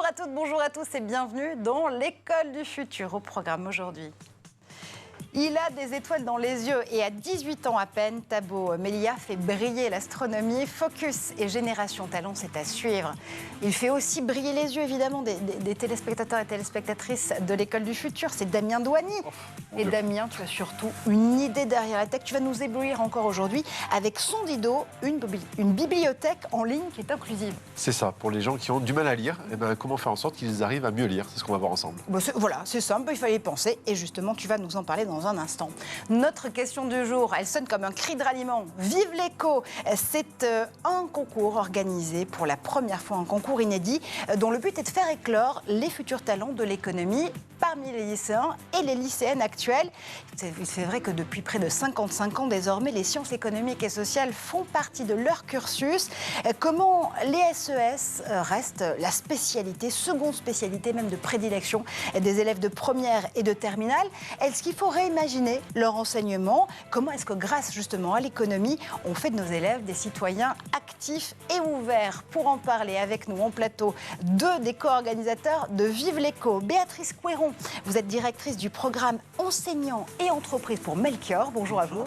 à toutes, bonjour à tous et bienvenue dans l'école du futur. Au programme aujourd'hui. Il a des étoiles dans les yeux et à 18 ans à peine, Thabo Melia fait briller l'astronomie. Focus et Génération Talent, c'est à suivre. Il fait aussi briller les yeux, évidemment, des téléspectateurs et téléspectatrices de l'école du futur. C'est Damien Douani. Et Damien, tu as surtout une idée derrière la tech. Tu vas nous éblouir encore aujourd'hui avec Sondido, une bibliothèque en ligne qui est inclusive. C'est ça, pour les gens qui ont du mal à lire, comment faire en sorte qu'ils arrivent à mieux lire. C'est ce qu'on va voir ensemble. Voilà, c'est simple, il fallait y penser. Et justement, tu vas nous en parler dans un instant. Notre question du jour, elle sonne comme un cri de ralliement. Vive l'écho! C'est un concours organisé pour la première fois, un concours inédit, dont le but est de faire éclore les futurs talents de l'économie parmi les lycéens et les lycéennes actuelles. C'est vrai que depuis près de 55 ans, désormais, les sciences économiques et sociales font partie de leur cursus. Comment les SES restent la spécialité, seconde spécialité même de prédilection des élèves de première et de terminale? Est-ce qu'il faut réimaginer leur enseignement? Comment est-ce que grâce justement à l'économie, on fait de nos élèves des citoyens actifs et ouverts? Pour en parler avec nous en plateau, deux des co-organisateurs de Vive l'écho. Béatrice Couéron, vous êtes directrice du programme enseignants et entreprises pour Melchior. Bonjour à vous.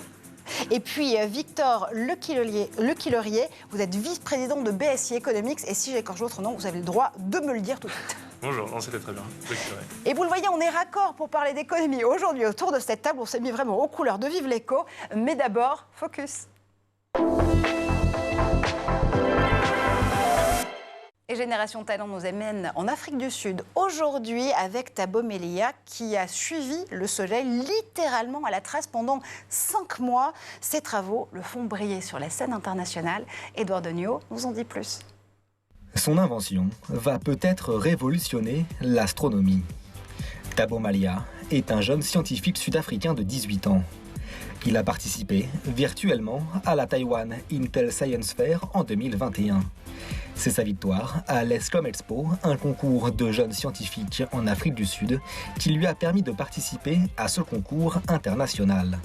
Et puis Victor Lequillerier, vous êtes vice-président de BSI Economics. Et si j'écorche votre nom, vous avez le droit de me le dire tout de suite. Bonjour, non, c'était très bien. Et vous le voyez, on est raccord pour parler d'économie. Aujourd'hui, autour de cette table, on s'est mis vraiment aux couleurs de Vive l'écho. Mais d'abord, focus. Et Génération Talent nous amène en Afrique du Sud aujourd'hui avec Thabo Melia qui a suivi le soleil littéralement à la trace pendant 5 mois. Ses travaux le font briller sur la scène internationale. Édouard Degnaud nous en dit plus. Son invention va peut-être révolutionner l'astronomie. Thabo Melia est un jeune scientifique sud-africain de 18 ans. Il a participé virtuellement à la Taiwan Intel Science Fair en 2021. C'est sa victoire à l'ESCOM Expo, un concours de jeunes scientifiques en Afrique du Sud, qui lui a permis de participer à ce concours international.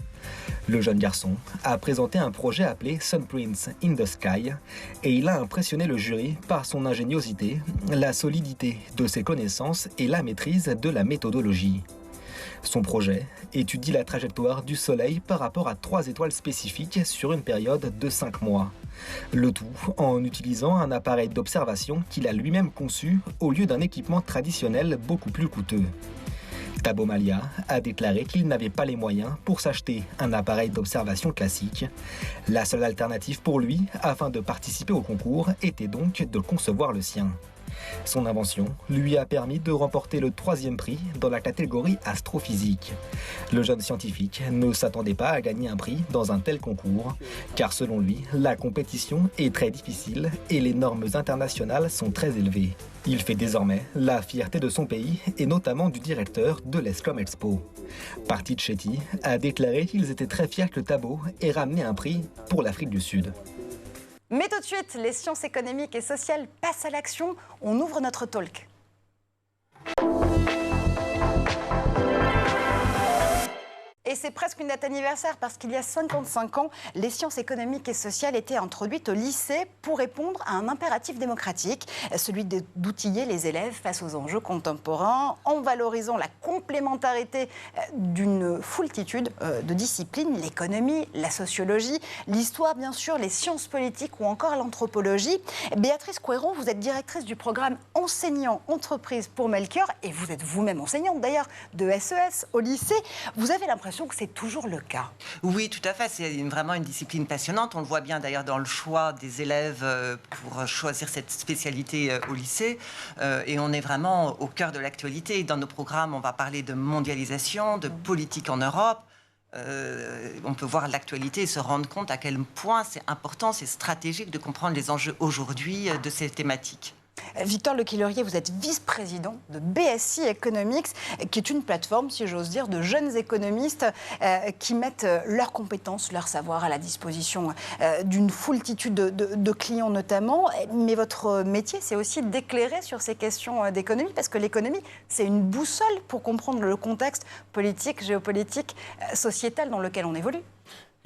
Le jeune garçon a présenté un projet appelé Sunprints in the Sky et il a impressionné le jury par son ingéniosité, la solidité de ses connaissances et la maîtrise de la méthodologie. Son projet étudie la trajectoire du Soleil par rapport à 3 étoiles spécifiques sur une période de 5 mois. Le tout en utilisant un appareil d'observation qu'il a lui-même conçu au lieu d'un équipement traditionnel beaucoup plus coûteux. Thabo Melia a déclaré qu'il n'avait pas les moyens pour s'acheter un appareil d'observation classique. La seule alternative pour lui, afin de participer au concours, était donc de concevoir le sien. Son invention lui a permis de remporter le 3e prix dans la catégorie astrophysique. Le jeune scientifique ne s'attendait pas à gagner un prix dans un tel concours, car selon lui, la compétition est très difficile et les normes internationales sont très élevées. Il fait désormais la fierté de son pays et notamment du directeur de l'ESCOM Expo. Partid Chetty a déclaré qu'ils étaient très fiers que Thabo ait ramené un prix pour l'Afrique du Sud. Mais tout de suite, les sciences économiques et sociales passent à l'action. On ouvre notre talk. Et c'est presque une date anniversaire parce qu'il y a 55 ans, les sciences économiques et sociales étaient introduites au lycée pour répondre à un impératif démocratique, celui d'outiller les élèves face aux enjeux contemporains en valorisant la complémentarité d'une foultitude de disciplines, l'économie, la sociologie, l'histoire bien sûr, les sciences politiques ou encore l'anthropologie. Béatrice Couéron, vous êtes directrice du programme enseignants entreprises pour Melchior et vous êtes vous-même enseignante d'ailleurs de SES au lycée. Vous avez l'impression que c'est toujours le cas. Oui, tout à fait. C'est vraiment une discipline passionnante. On le voit bien d'ailleurs dans le choix des élèves pour choisir cette spécialité au lycée. Et on est vraiment au cœur de l'actualité. Dans nos programmes, on va parler de mondialisation, de politique en Europe. On peut voir l'actualité et se rendre compte à quel point c'est important, c'est stratégique de comprendre les enjeux aujourd'hui de ces thématiques. Victor Lequillerier, vous êtes vice-président de BSI Economics, qui est une plateforme, si j'ose dire, de jeunes économistes qui mettent leurs compétences, leur savoir à la disposition d'une foultitude de clients notamment. Mais votre métier, c'est aussi d'éclairer sur ces questions d'économie, parce que l'économie, c'est une boussole pour comprendre le contexte politique, géopolitique, sociétal dans lequel on évolue.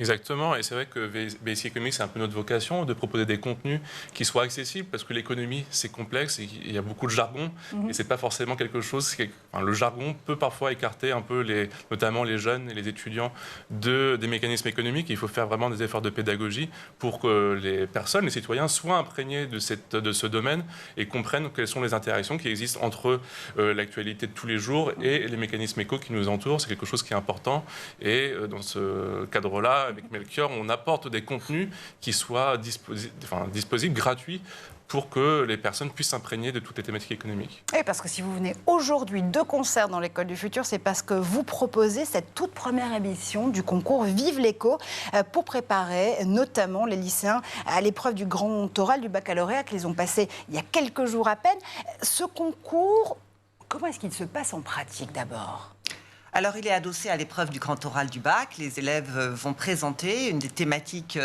Exactement, et c'est vrai que BSI Economics, c'est un peu notre vocation de proposer des contenus qui soient accessibles, parce que l'économie, c'est complexe, et il y a beaucoup de jargon, et c'est pas forcément quelque chose... le jargon peut parfois écarter un peu, notamment les jeunes et les étudiants, des mécanismes économiques. Il faut faire vraiment des efforts de pédagogie pour que les personnes, les citoyens, soient imprégnés de ce domaine et comprennent quelles sont les interactions qui existent entre l'actualité de tous les jours et les mécanismes éco qui nous entourent. C'est quelque chose qui est important, et dans ce cadre-là, avec Melchior, on apporte des contenus qui soient disponibles, gratuits, pour que les personnes puissent s'imprégner de toutes les thématiques économiques. Et parce que si vous venez aujourd'hui de concert dans l'École du Futur, c'est parce que vous proposez cette toute première émission du concours Vive l'éco pour préparer notamment les lycéens à l'épreuve du grand oral du baccalauréat qu'ils ont passé il y a quelques jours à peine. Ce concours, comment est-ce qu'il se passe en pratique d'abord ? Alors, il est adossé à l'épreuve du grand oral du bac. Les élèves vont présenter une des thématiques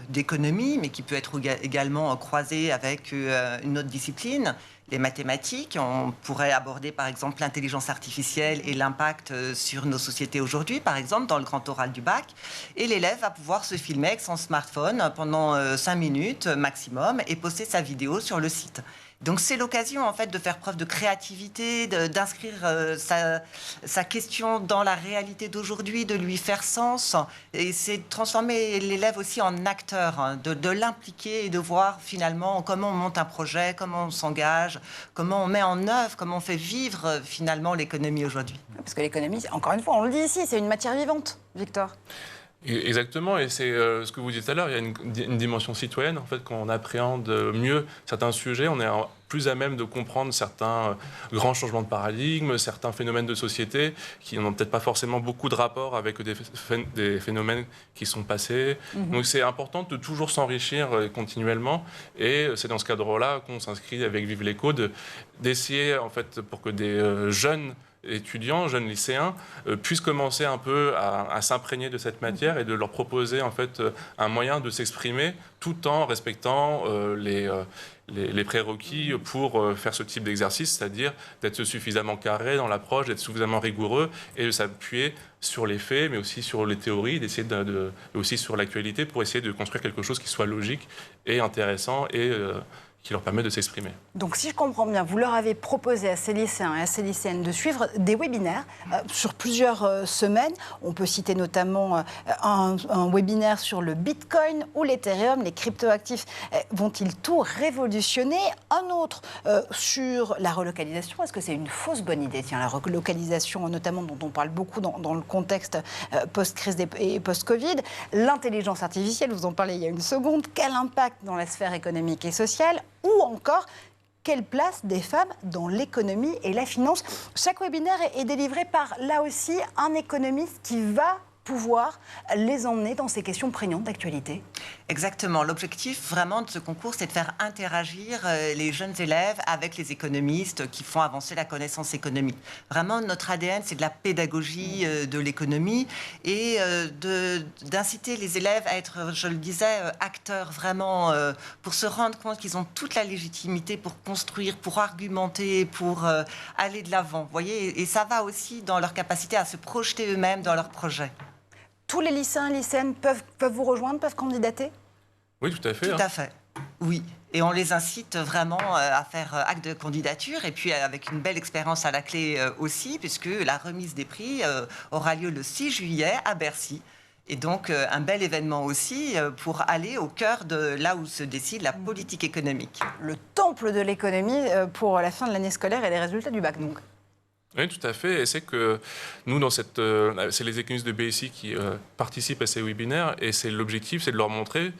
d'économie, mais qui peut être également croisée avec une autre discipline, les mathématiques. On pourrait aborder, par exemple, l'intelligence artificielle et l'impact sur nos sociétés aujourd'hui, par exemple, dans le grand oral du bac. Et l'élève va pouvoir se filmer avec son smartphone pendant 5 minutes maximum et poster sa vidéo sur le site. Donc c'est l'occasion en fait de faire preuve de créativité, d'inscrire sa question dans la réalité d'aujourd'hui, de lui faire sens. Et c'est de transformer l'élève aussi en acteur, de l'impliquer et de voir finalement comment on monte un projet, comment on s'engage, comment on met en œuvre, comment on fait vivre finalement l'économie aujourd'hui. Parce que l'économie, encore une fois, on le dit ici, c'est une matière vivante, Victor. Exactement, et c'est ce que vous disiez tout à l'heure, il y a une dimension citoyenne. En fait, quand on appréhende mieux certains sujets, on est plus à même de comprendre certains grands changements de paradigme, certains phénomènes de société qui n'ont peut-être pas forcément beaucoup de rapport avec des phénomènes qui sont passés. Donc c'est important de toujours s'enrichir continuellement, et c'est dans ce cadre-là qu'on s'inscrit avec Vive l'éco, d'essayer, en fait, pour que des jeunes étudiants, jeunes lycéens, puissent commencer un peu à s'imprégner de cette matière et de leur proposer en fait un moyen de s'exprimer tout en respectant les prérequis pour faire ce type d'exercice, c'est-à-dire d'être suffisamment carré dans l'approche, d'être suffisamment rigoureux et de s'appuyer sur les faits, mais aussi sur les théories, d'essayer aussi sur l'actualité pour essayer de construire quelque chose qui soit logique et intéressant et qui leur permet de s'exprimer. Donc, si je comprends bien, vous leur avez proposé à ces lycéens et à ces lycéennes de suivre des webinaires sur plusieurs semaines. On peut citer notamment un webinaire sur le Bitcoin ou l'Ethereum. Les cryptoactifs vont-ils tout révolutionner? Un autre sur la relocalisation. Est-ce que c'est une fausse bonne idée? Tiens, la relocalisation, notamment, dont on parle beaucoup dans le contexte post-crise et post-Covid. L'intelligence artificielle, vous en parlez il y a une seconde. Quel impact dans la sphère économique et sociale? Ou encore, quelle place des femmes dans l'économie et la finance? Chaque webinaire est délivré par, là aussi, un économiste qui va pouvoir les emmener dans ces questions prégnantes d'actualité. Exactement. L'objectif vraiment de ce concours, c'est de faire interagir les jeunes élèves avec les économistes qui font avancer la connaissance économique. Vraiment, notre ADN, c'est de la pédagogie de l'économie et d'inciter les élèves à être, je le disais, acteurs vraiment pour se rendre compte qu'ils ont toute la légitimité pour construire, pour argumenter, pour aller de l'avant. Vous voyez, et ça va aussi dans leur capacité à se projeter eux-mêmes dans leurs projets. Tous les lycéens et lycéennes peuvent vous rejoindre, peuvent candidater? Oui, tout à fait. Tout à fait, oui. Et on les incite vraiment à faire acte de candidature, et puis avec une belle expérience à la clé aussi, puisque la remise des prix aura lieu le 6 juillet à Bercy. Et donc un bel événement aussi pour aller au cœur de là où se décide la politique économique. Le temple de l'économie pour la fin de l'année scolaire et les résultats du bac, donc. Oui, tout à fait. Et c'est que nous, c'est les économistes de BSI qui participent à ces webinaires. Et c'est l'objectif, c'est de leur montrer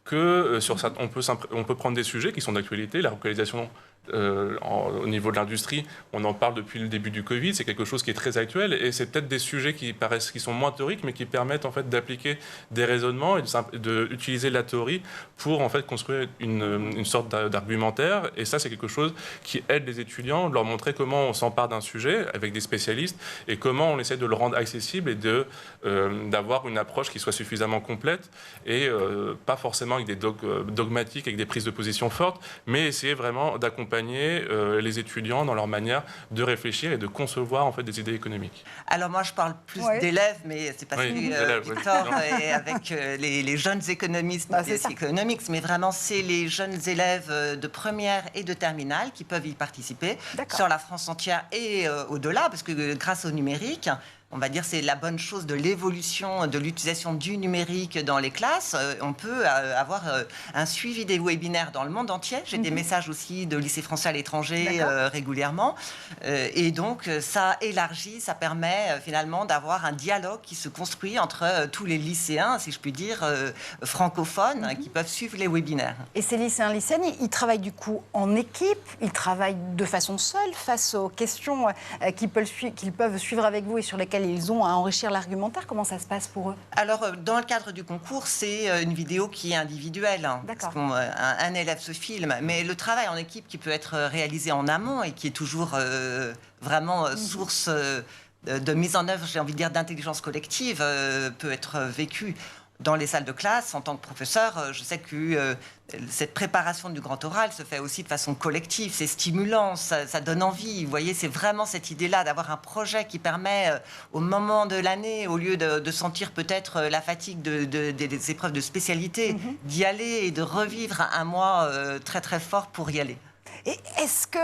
que on peut prendre des sujets qui sont d'actualité. La relocalisation au niveau de l'industrie, on en parle depuis le début du Covid. C'est quelque chose qui est très actuel. Et c'est peut-être des sujets qui sont moins théoriques, mais qui permettent en fait d'appliquer des raisonnements et d'utiliser la théorie pour en fait construire une sorte d'argumentaire. Et ça, c'est quelque chose qui aide les étudiants, de leur montrer comment on s'empare d'un sujet avec des spécialistes et comment on essaie de le rendre accessible et d'avoir une approche qui soit suffisamment complète et pas forcément avec des dogmatiques, avec des prises de position fortes, mais essayer vraiment d'accompagner accompagner les étudiants dans leur manière de réfléchir et de concevoir en fait des idées économiques. Alors moi, je parle plus d'élèves, mais c'est parce que Victor est avec les jeunes économistes de Economics, mais vraiment, c'est les jeunes élèves de première et de terminale qui peuvent y participer sur la France entière et au-delà, parce que grâce au numérique, on va dire c'est la bonne chose de l'évolution de l'utilisation du numérique dans les classes. On peut avoir un suivi des webinaires dans le monde entier. J'ai des messages aussi de lycées français à l'étranger régulièrement. Et donc, ça élargit, ça permet finalement d'avoir un dialogue qui se construit entre tous les lycéens, si je puis dire, francophones, qui peuvent suivre les webinaires. Et ces lycéens, lycéennes, ils travaillent du coup en équipe, ils travaillent de façon seule face aux questions qu'ils peuvent suivre avec vous et sur lesquelles ils ont à enrichir l'argumentaire. Comment ça se passe pour eux? Alors, dans le cadre du concours, c'est une vidéo qui est individuelle. Parce qu'un élève se filme. Mais le travail en équipe qui peut être réalisé en amont et qui est toujours vraiment source de mise en œuvre, j'ai envie de dire, d'intelligence collective, peut être vécu dans les salles de classe. En tant que professeur, je sais que cette préparation du grand oral se fait aussi de façon collective. C'est stimulant, ça donne envie. Vous voyez, c'est vraiment cette idée-là d'avoir un projet qui permet, au moment de l'année, au lieu de sentir peut-être la fatigue des épreuves de spécialité, d'y aller et de revivre un mois très très fort pour y aller. Et est-ce que,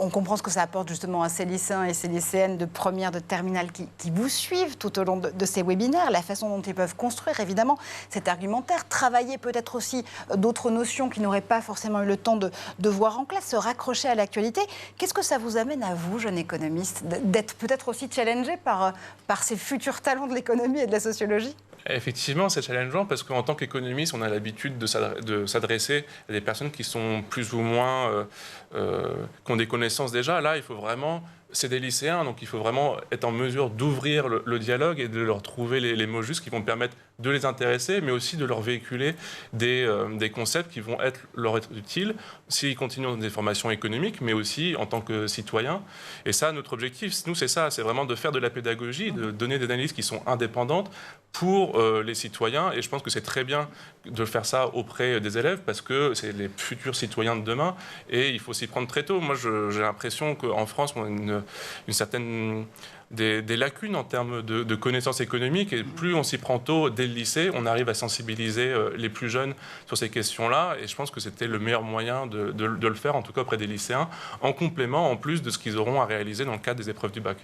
on comprend ce que ça apporte justement à ces lycéens et ces lycéennes de première, de terminale qui vous suivent tout au long de ces webinaires, la façon dont ils peuvent construire évidemment cet argumentaire, travailler peut-être aussi d'autres notions qu'ils n'auraient pas forcément eu le temps de voir en classe, se raccrocher à l'actualité. Qu'est-ce que ça vous amène à vous, jeune économiste, d'être peut-être aussi challengé par ces futurs talents de l'économie et de la sociologie ? Effectivement, c'est challengeant parce qu'en tant qu'économiste, on a l'habitude de s'adresser à des personnes qui sont plus ou moins, qui ont des connaissances déjà. Là, il faut vraiment... C'est des lycéens, donc il faut vraiment être en mesure d'ouvrir le dialogue et de leur trouver les mots justes qui vont permettre de les intéresser, mais aussi de leur véhiculer des concepts qui vont leur être utiles s'ils continuent dans des formations économiques, mais aussi en tant que citoyens. Et ça, notre objectif, nous, c'est ça, c'est vraiment de faire de la pédagogie, de donner des analyses qui sont indépendantes pour les citoyens. Et je pense que c'est très bien de faire ça auprès des élèves parce que c'est les futurs citoyens de demain et il faut s'y prendre très tôt. Moi, j'ai l'impression qu'en France, on a une certaine... Des lacunes en termes de connaissances économiques et plus on s'y prend tôt dès le lycée, on arrive à sensibiliser les plus jeunes sur ces questions-là et je pense que c'était le meilleur moyen de le faire, en tout cas auprès des lycéens, en complément, en plus de ce qu'ils auront à réaliser dans le cadre des épreuves du bac.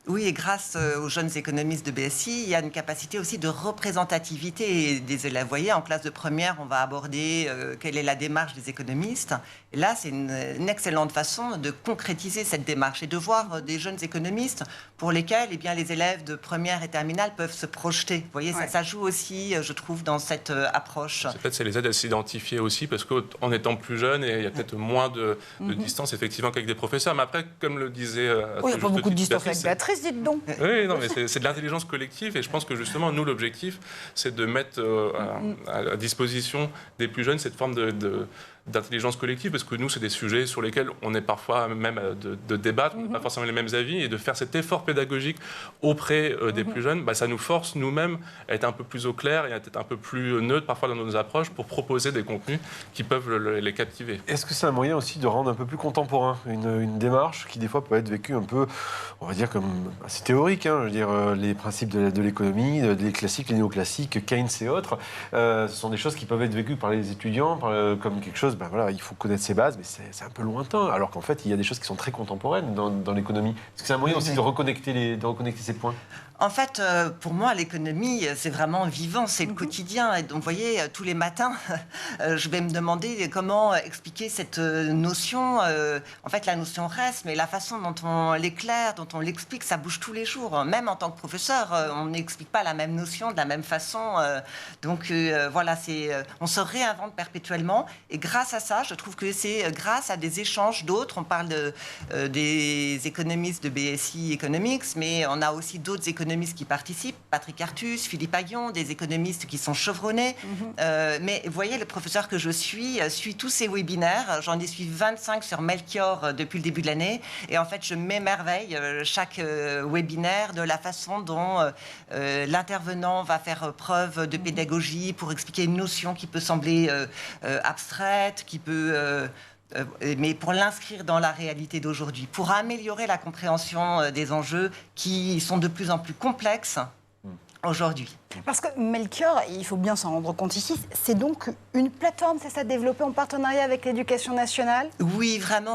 Oui, et grâce aux jeunes économistes de BSI, il y a une capacité aussi de représentativité des élèves. Vous voyez, en classe de première, on va aborder quelle est la démarche des économistes. Et là, c'est une excellente façon de concrétiser cette démarche et de voir des jeunes économistes pour lesquels les élèves de première et terminale peuvent se projeter. Vous voyez, ça joue aussi, je trouve, dans cette approche. Peut-être ça les aide à s'identifier aussi, parce qu'en étant plus jeune, il y a peut-être moins de distance, effectivement, qu'avec des professeurs. Mais après, comme le disait... il n'y a pas beaucoup de distance avec Béatrice, dites donc. Oui, non, mais c'est de l'intelligence collective, et je pense que justement, nous, l'objectif, c'est de mettre à disposition des plus jeunes cette forme d'intelligence collective, parce que nous, c'est des sujets sur lesquels on est parfois même de débattre, on n'a pas forcément les mêmes avis, et de faire cet effort pédagogique auprès des plus jeunes, ça nous force nous-mêmes à être un peu plus au clair et à être un peu plus neutre parfois dans nos approches pour proposer des contenus qui peuvent les captiver. Est-ce que c'est un moyen aussi de rendre un peu plus contemporain une démarche qui des fois peut être vécue un peu, on va dire, comme assez théorique, je veux dire, les principes de l'économie, les classiques, les néoclassiques, Keynes et autres, ce sont des choses qui peuvent être vécues par les étudiants comme quelque chose, il faut connaître ses bases, mais c'est un peu lointain, alors qu'en fait, il y a des choses qui sont très contemporaines dans l'économie. Est-ce que c'est un moyen aussi de reconnecter ces points ? En fait, pour moi, l'économie, c'est vraiment vivant, c'est le quotidien. Et donc, vous voyez, tous les matins, je vais me demander comment expliquer cette notion. En fait, la notion reste, mais la façon dont on l'éclaire, dont on l'explique, ça bouge tous les jours. Même en tant que professeur, on n'explique pas la même notion de la même façon. Donc, voilà, on se réinvente perpétuellement. Et grâce à ça, je trouve que c'est grâce à des échanges d'autres. On parle des économistes de BSI Economics, mais on a aussi d'autres économistes qui participent, Patrick Artus, Philippe Aguillon, des économistes qui sont chevronnés. Mais vous voyez, le professeur que je suit tous ces webinaires. J'en ai suivi 25 sur Melchior depuis le début de l'année. Et en fait, je m'émerveille chaque webinaire de la façon dont l'intervenant va faire preuve de pédagogie pour expliquer une notion qui peut sembler abstraite, qui peut... mais pour l'inscrire dans la réalité d'aujourd'hui, pour améliorer la compréhension des enjeux qui sont de plus en plus complexes aujourd'hui. Parce que Melchior, il faut bien s'en rendre compte ici, c'est donc une plateforme, c'est ça, développée en partenariat avec l'Éducation nationale? Oui, vraiment,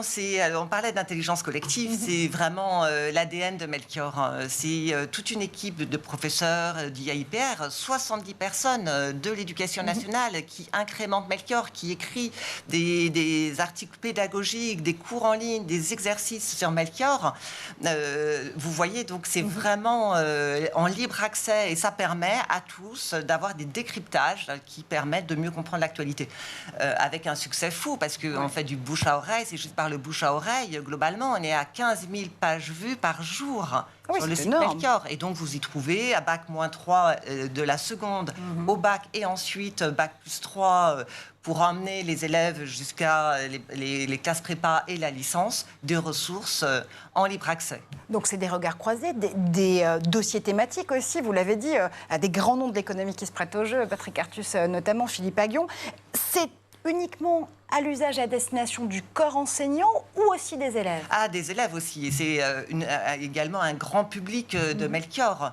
on parlait d'intelligence collective, c'est vraiment l'ADN de Melchior. C'est toute une équipe de professeurs d'IAIPR, 70 personnes de l'Éducation nationale qui incrémentent Melchior, qui écrit des articles pédagogiques, des cours en ligne, des exercices sur Melchior. Vous voyez, donc c'est vraiment en libre accès et ça permet à tous d'avoir des décryptages qui permettent de mieux comprendre l'actualité. Avec un succès fou, parce qu'on fait du bouche à oreille, c'est juste par le bouche à oreille. Globalement, on est à 15 000 pages vues par jour sur le site Melchior. Et donc, vous y trouvez à Bac-3 de la seconde, au bac, et ensuite Bac+3 pour emmener les élèves jusqu'à les classes prépa et la licence, des ressources en libre accès. Donc c'est des regards croisés, des dossiers thématiques aussi, vous l'avez dit, des grands noms de l'économie qui se prêtent au jeu, Patrick Artus notamment, Philippe Aghion. C'est uniquement à l'usage et à destination du corps enseignant ou aussi des élèves? Ah, des élèves aussi. Et c'est également un grand public de Melchior.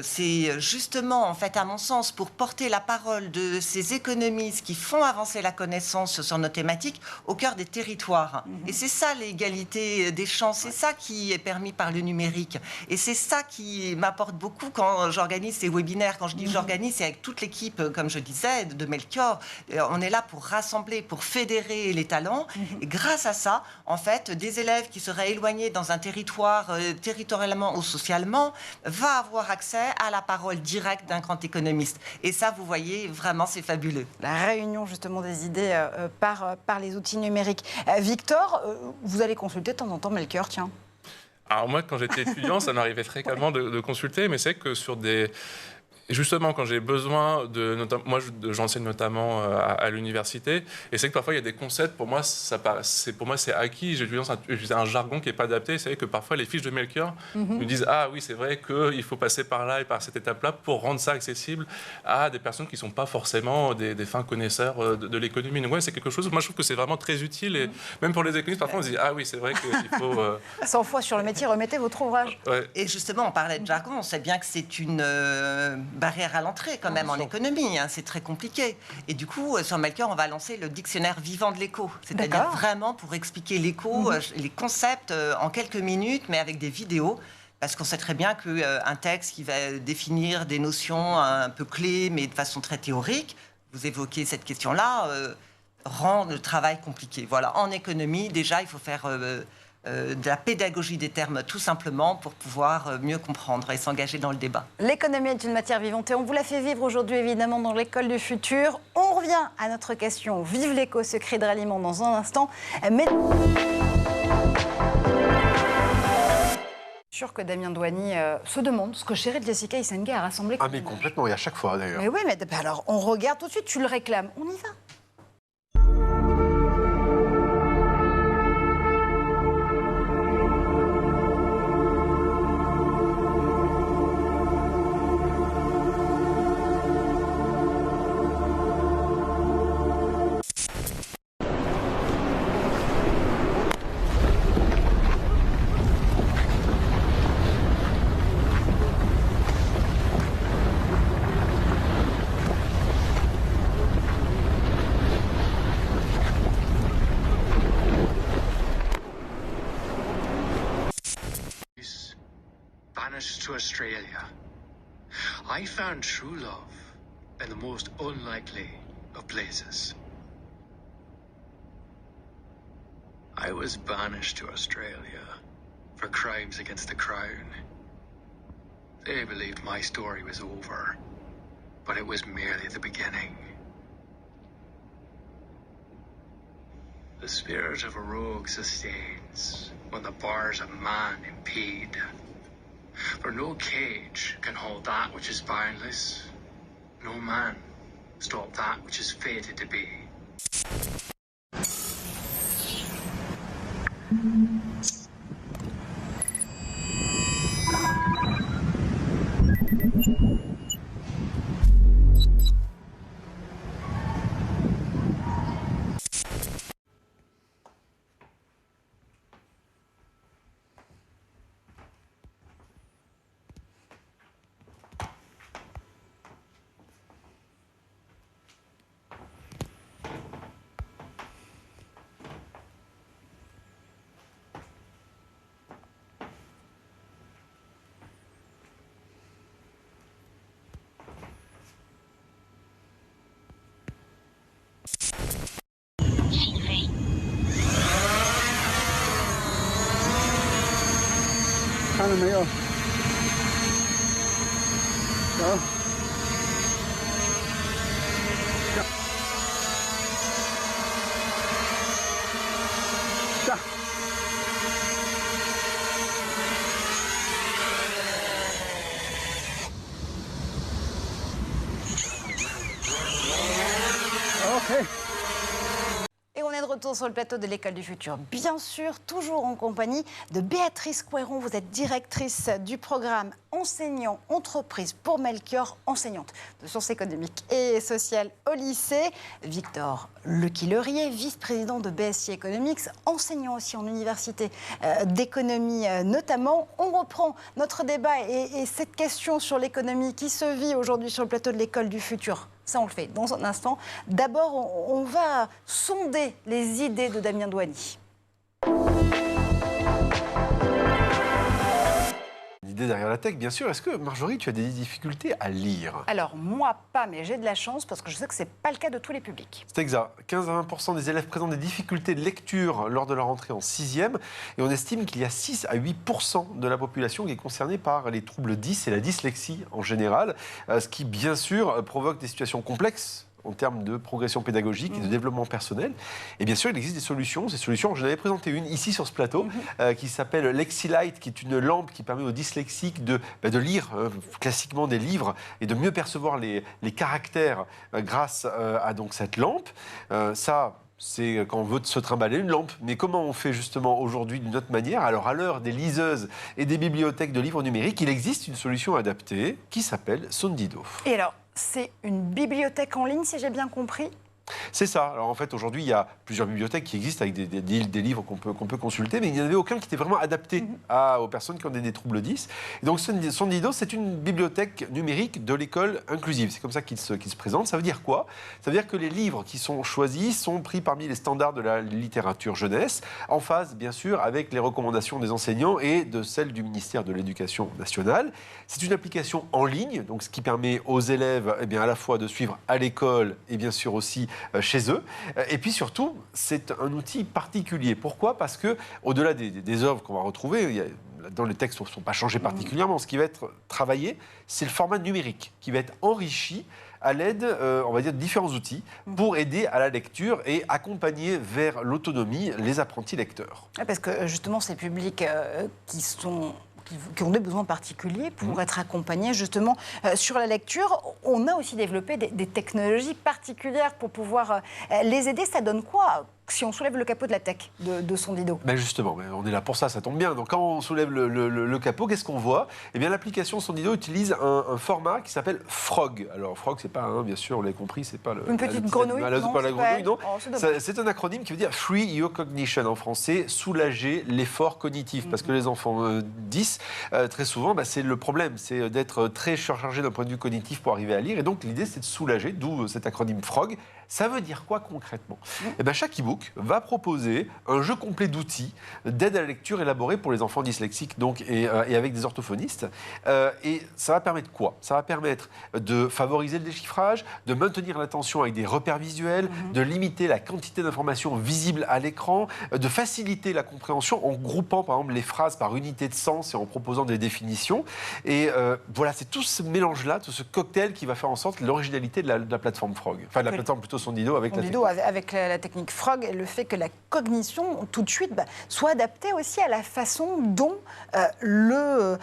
C'est justement, en fait, à mon sens, pour porter la parole de ces économistes qui font avancer la connaissance sur nos thématiques au cœur des territoires. Et c'est ça l'égalité des chances, c'est ça qui est permis par le numérique. Et c'est ça qui m'apporte beaucoup quand j'organise ces webinaires. Quand je dis j'organise, c'est avec toute l'équipe, comme je disais, de Melchior. On est là pour rassembler, pour fédérer les talents. Et grâce à ça, en fait, des élèves qui seraient éloignés dans un territoire, territorialement ou socialement, va avoir accès à la parole directe d'un grand économiste. Et ça, vous voyez, vraiment, c'est fabuleux. La réunion, justement, des idées par les outils numériques. Victor, vous allez consulter de temps en temps Melchior, tiens. Alors moi, quand j'étais étudiant, ça m'arrivait fréquemment de consulter, mais c'est que sur des... Et justement, quand j'ai besoin moi, j'enseigne notamment à l'université, et c'est que parfois il y a des concepts, pour moi, c'est acquis. J'ai utilisé un jargon qui n'est pas adapté. C'est vrai que parfois les fiches de Melchior nous disent ah oui, c'est vrai qu'il faut passer par là et par cette étape-là pour rendre ça accessible à des personnes qui ne sont pas forcément des fins connaisseurs de l'économie. Donc ouais, c'est quelque chose. Moi, je trouve que c'est vraiment très utile, et même pour les économistes, parfois on se dit ah oui, c'est vrai qu'il faut. 100 fois sur le métier, remettez votre ouvrage. Ouais. Et justement, on parlait de jargon. On sait bien que c'est une barrière à l'entrée quand même en économie, hein, c'est très compliqué. Et du coup, sur Melchior, on va lancer le dictionnaire vivant de l'éco, c'est-à-dire vraiment pour expliquer l'éco, les concepts en quelques minutes, mais avec des vidéos, parce qu'on sait très bien qu'un texte qui va définir des notions un peu clés, mais de façon très théorique, vous évoquez cette question-là, rend le travail compliqué. Voilà, en économie, déjà, il faut faire de la pédagogie des termes, tout simplement, pour pouvoir mieux comprendre et s'engager dans le débat. L'économie est une matière vivante et on vous la fait vivre aujourd'hui, évidemment, dans l'école du futur. On revient à notre question. Vive l'éco, ce cri de ralliement dans un instant. Mais... sûr que Damien Douani se demande ce que Cheryl Jessica Issengue a rassemblé. Ah mais complètement, et à chaque fois d'ailleurs. Mais oui, mais alors on regarde tout de suite, tu le réclames, on y va. To Australia, I found true love in the most unlikely of places. I was banished to Australia for crimes against the Crown. They believed my story was over, but it was merely the beginning. The spirit of a rogue sustains when the bars of man impede. For no cage can hold that which is boundless. No man stop that which is fated to be. 看到没有？走。下。OK。Et on est de retour sur le plateau de l'École du Futur, bien sûr, toujours en compagnie de Béatrice Couéron. Vous êtes directrice du programme Enseignants Entreprises pour Melchior, enseignante de sciences économiques et sociales au lycée. Victor Lequillerier, vice-président de BSI Economics, enseignant aussi en université d'économie notamment. On reprend notre débat et cette question sur l'économie qui se vit aujourd'hui sur le plateau de l'École du Futur. Ça, on le fait dans un instant. D'abord, on va sonder les idées de Damien Douani. L'idée derrière la tech, bien sûr. Est-ce que, Marjorie, tu as des difficultés à lire? Alors, moi, pas, mais j'ai de la chance parce que je sais que ce n'est pas le cas de tous les publics. C'est exact. 15 à 20% des élèves présentent des difficultés de lecture lors de leur entrée en 6e. Et on estime qu'il y a 6 à 8% de la population qui est concernée par les troubles 10 et la dyslexie en général. Ce qui, bien sûr, provoque des situations complexes en termes de progression pédagogique et de développement personnel. Et bien sûr, il existe des solutions. Ces solutions, j'en avais présenté une ici sur ce plateau, qui s'appelle Lexilight, qui est une lampe qui permet aux dyslexiques de lire classiquement des livres et de mieux percevoir les caractères grâce à donc cette lampe. C'est quand on veut se trimballer une lampe. Mais comment on fait justement aujourd'hui d'une autre manière? Alors, à l'heure des liseuses et des bibliothèques de livres numériques, il existe une solution adaptée qui s'appelle Sondido. Et alors, c'est une bibliothèque en ligne, si j'ai bien compris? C'est ça. Alors en fait, aujourd'hui, il y a plusieurs bibliothèques qui existent avec des livres qu'on peut consulter, mais il n'y en avait aucun qui était vraiment adapté aux personnes qui ont des troubles 10. Et donc Sondido, c'est une bibliothèque numérique de l'école inclusive. C'est comme ça qu'il se présente. Ça veut dire quoi? Ça veut dire que les livres qui sont choisis sont pris parmi les standards de la littérature jeunesse, en phase, bien sûr, avec les recommandations des enseignants et de celles du ministère de l'Éducation nationale. C'est une application en ligne, donc ce qui permet aux élèves à la fois de suivre à l'école et bien sûr aussi chez eux. Et puis surtout, c'est un outil particulier. Pourquoi? Parce que au-delà des œuvres qu'on va retrouver, dans les textes ne sont pas changés particulièrement. Ce qui va être travaillé, c'est le format numérique qui va être enrichi à l'aide, on va dire, de différents outils pour aider à la lecture et accompagner vers l'autonomie les apprentis lecteurs. Parce que justement, ces publics qui ont des besoins particuliers pour être accompagnés justement sur la lecture. On a aussi développé des technologies particulières pour pouvoir les aider. Ça donne quoi si on soulève le capot de la tech de Sondido? Ben justement, on est là pour ça, ça tombe bien. Donc quand on soulève le capot, qu'est-ce qu'on voit? Eh bien l'application Sondido utilise un format qui s'appelle Frog. Alors Frog, c'est pas, bien sûr, on l'a compris, c'est pas une petite grenouille. Pas la grenouille, non. C'est un acronyme qui veut dire Free Your Cognition en français, soulager l'effort cognitif. Parce que les enfants 10, très souvent, c'est le problème, c'est d'être très surchargé d'un point de vue cognitif pour arriver à lire. Et donc l'idée, c'est de soulager, d'où cet acronyme Frog. Ça veut dire quoi concrètement? Eh bien, chaque e-book va proposer un jeu complet d'outils d'aide à la lecture élaborés pour les enfants dyslexiques donc, et avec des orthophonistes. Et ça va permettre quoi? Ça va permettre de favoriser le déchiffrage, de maintenir l'attention avec des repères visuels, de limiter la quantité d'informations visibles à l'écran, de faciliter la compréhension en groupant par exemple les phrases par unité de sens et en proposant des définitions. Et voilà, c'est tout ce mélange-là, tout ce cocktail qui va faire en sorte l'originalité de la plateforme Frog. Enfin, de la plateforme plutôt Sondido avec la technique Frog, et le fait que la cognition, tout de suite, soit adaptée aussi à la façon dont la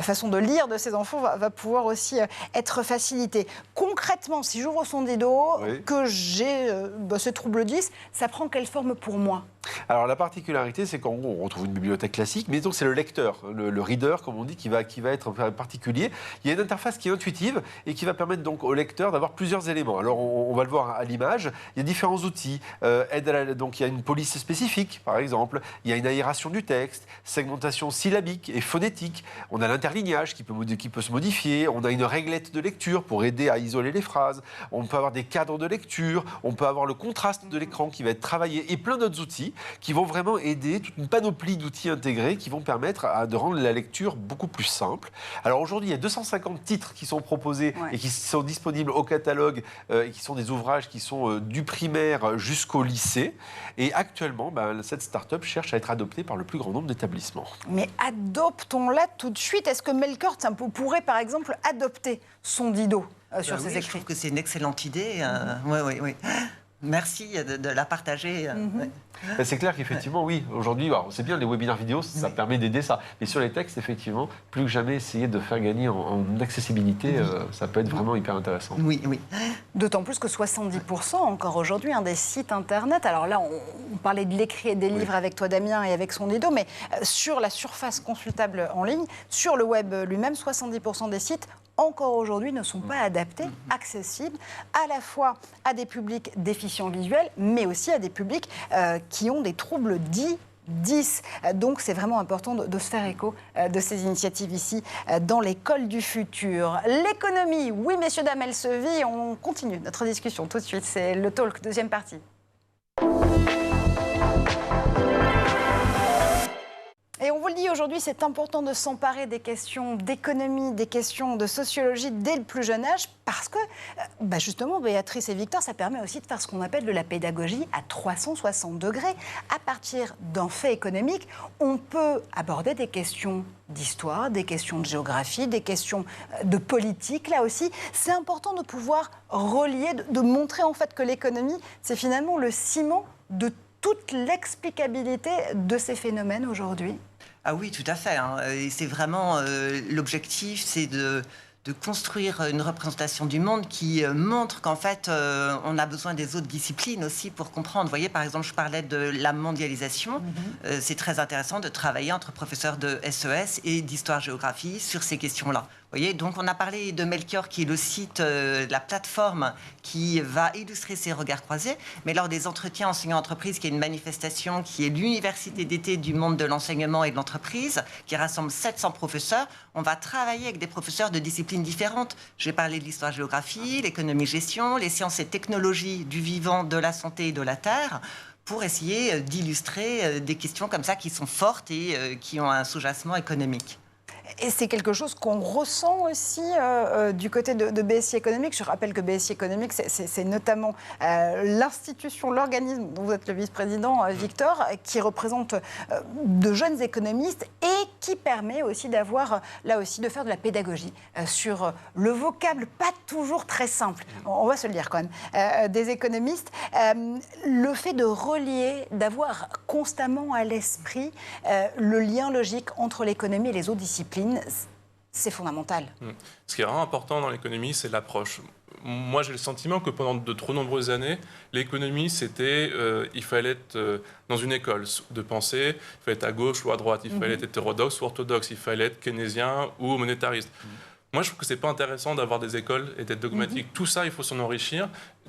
façon de lire de ces enfants va pouvoir aussi être facilitée. Concrètement, si j'ouvre Sondido, que j'ai ce trouble 10, ça prend quelle forme pour moi? Alors la particularité, c'est qu'en gros, on retrouve une bibliothèque classique, mais donc c'est le lecteur, le reader, comme on dit, qui va être particulier. Il y a une interface qui est intuitive et qui va permettre donc au lecteur d'avoir plusieurs éléments. Alors, on va le voir à l'image. Il y a différents outils. Donc, il y a une police spécifique, par exemple. Il y a une aération du texte, segmentation syllabique et phonétique. On a l'interlignage qui peut se modifier. On a une réglette de lecture pour aider à isoler les phrases. On peut avoir des cadres de lecture. On peut avoir le contraste de l'écran qui va être travaillé et plein d'autres outils qui vont vraiment aider, toute une panoplie d'outils intégrés qui vont permettre de rendre la lecture beaucoup plus simple. Alors aujourd'hui, il y a 250 titres qui sont proposés et qui sont disponibles au catalogue et qui sont des ouvrages qui sont du primaire jusqu'au lycée. Et actuellement, cette start-up cherche à être adoptée par le plus grand nombre d'établissements. Mais adoptons-la tout de suite. Est-ce que Melchior pourrait, par exemple, adopter son Dido sur ses écrits? Je trouve que c'est une excellente idée. Oui. Merci de la partager. C'est clair qu'effectivement, oui, aujourd'hui, c'est bien les webinaires vidéo, ça permet d'aider ça. Mais sur les textes, effectivement, plus que jamais essayer de faire gagner en accessibilité, ça peut être vraiment hyper intéressant. Oui. D'autant plus que 70% encore aujourd'hui des sites internet, alors là on parlait de l'écrit et des livres avec toi Damien et avec son Dido, mais sur la surface consultable en ligne, sur le web lui-même, 70% des sites encore aujourd'hui ne sont pas adaptés, accessibles à la fois à des publics déficients visuels, mais aussi à des publics qui ont des troubles dits 10. Donc c'est vraiment important de se faire écho de ces initiatives ici dans l'école du futur. L'économie, oui messieurs, dames, elle se vit. On continue notre discussion tout de suite. C'est le talk, deuxième partie. Et on vous le dit aujourd'hui, c'est important de s'emparer des questions d'économie, des questions de sociologie dès le plus jeune âge, parce que, justement, Béatrice et Victor, ça permet aussi de faire ce qu'on appelle de la pédagogie à 360 degrés. À partir d'un fait économique, on peut aborder des questions d'histoire, des questions de géographie, des questions de politique, là aussi. C'est important de pouvoir relier, de montrer en fait que l'économie, c'est finalement le ciment de toute l'explicabilité de ces phénomènes aujourd'hui. Ah oui, tout à fait. Et c'est vraiment l'objectif, c'est de construire une représentation du monde qui montre qu'en fait, on a besoin des autres disciplines aussi pour comprendre. Vous voyez, par exemple, je parlais de la mondialisation. C'est très intéressant de travailler entre professeurs de SES et d'histoire-géographie sur ces questions-là. Vous voyez, donc on a parlé de Melchior, qui est le site, la plateforme qui va illustrer ces regards croisés. Mais lors des entretiens enseignants-entreprises, qui est une manifestation qui est l'université d'été du monde de l'enseignement et de l'entreprise, qui rassemble 700 professeurs, on va travailler avec des professeurs de disciplines différentes. J'ai parlé de l'histoire-géographie, l'économie-gestion, les sciences et technologies du vivant, de la santé et de la terre, pour essayer d'illustrer des questions comme ça qui sont fortes et qui ont un sous-jacement économique. Et c'est quelque chose qu'on ressent aussi du côté de BSI Économique. Je rappelle que BSI Économique, c'est notamment l'institution, l'organisme dont vous êtes le vice-président, Victor, qui représente de jeunes économistes et qui permet aussi d'avoir, là aussi, de faire de la pédagogie sur le vocable, pas toujours très simple, on va se le dire quand même, des économistes. Le fait de relier, d'avoir constamment à l'esprit le lien logique entre l'économie et les autres disciplines, c'est fondamental. Ce qui est vraiment important dans l'économie, c'est l'approche. Moi, j'ai le sentiment que pendant de trop nombreuses années, l'économie, c'était, il fallait être dans une école de pensée, il fallait être à gauche ou à droite, il fallait être hétérodoxe ou orthodoxe, il fallait être keynésien ou monétariste. Moi, je trouve que c'est pas intéressant d'avoir des écoles et d'être dogmatique. Tout ça, il faut s'en enrichir.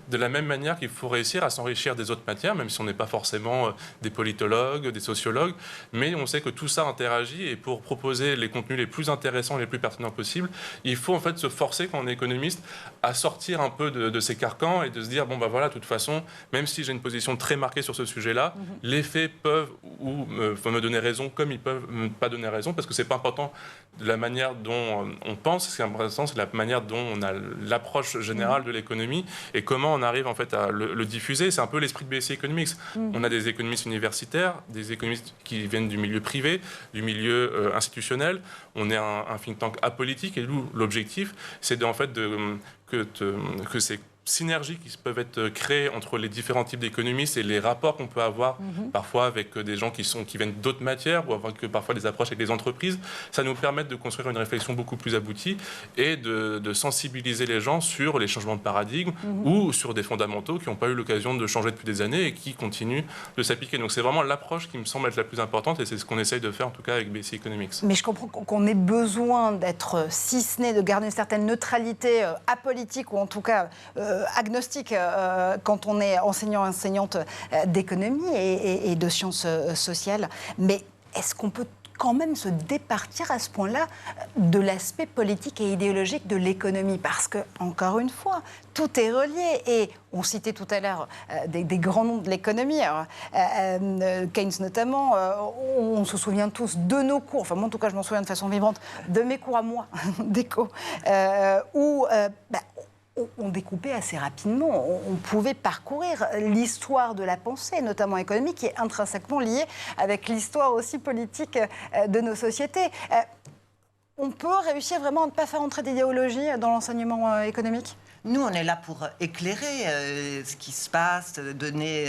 De la même manière qu'il faut réussir à s'enrichir des autres matières, même si on n'est pas forcément des politologues, des sociologues, mais on sait que tout ça interagit, et pour proposer les contenus les plus intéressants et les plus pertinents possibles, il faut en fait se forcer, quand on est économiste, à sortir un peu de ces carcans et de se dire, bon ben voilà, de toute façon, même si j'ai une position très marquée sur ce sujet-là, les faits peuvent me donner raison comme ils peuvent pas donner raison, parce que c'est pas important de la manière dont on pense, ce qui est important, c'est la manière dont on a l'approche générale de l'économie et comment on arrive en fait à le diffuser. C'est un peu l'esprit de BSI Economics. On a des économistes universitaires, des économistes qui viennent du milieu privé, du milieu institutionnel. On est un think tank apolitique, et l'objectif, c'est en fait que ces synergies qui peuvent être créées entre les différents types d'économistes et les rapports qu'on peut avoir parfois avec des gens qui viennent d'autres matières, ou avec parfois des approches avec des entreprises, ça nous permet de construire une réflexion beaucoup plus aboutie et de sensibiliser les gens sur les changements de paradigme ou sur des fondamentaux qui n'ont pas eu l'occasion de changer depuis des années et qui continuent de s'appliquer. Donc c'est vraiment l'approche qui me semble être la plus importante, et c'est ce qu'on essaye de faire en tout cas avec BSI Economics. Mais je comprends qu'on ait besoin d'être, si ce n'est de garder une certaine neutralité apolitique, ou en tout cas agnostique quand on est enseignante d'économie et de sciences sociales, mais est-ce qu'on peut quand même se départir à ce point-là de l'aspect politique et idéologique de l'économie? Parce que, encore une fois, tout est relié. Et on citait tout à l'heure des grands noms de l'économie, Keynes notamment. On se souvient tous de nos cours, enfin moi en tout cas je m'en souviens de façon vivante, de mes cours à moi d'éco, où on découpait assez rapidement. On pouvait parcourir l'histoire de la pensée, notamment économique, qui est intrinsèquement liée avec l'histoire aussi politique de nos sociétés. On peut réussir vraiment à ne pas faire entrer d'idéologie dans l'enseignement économique ? Nous, on est là pour éclairer ce qui se passe, donner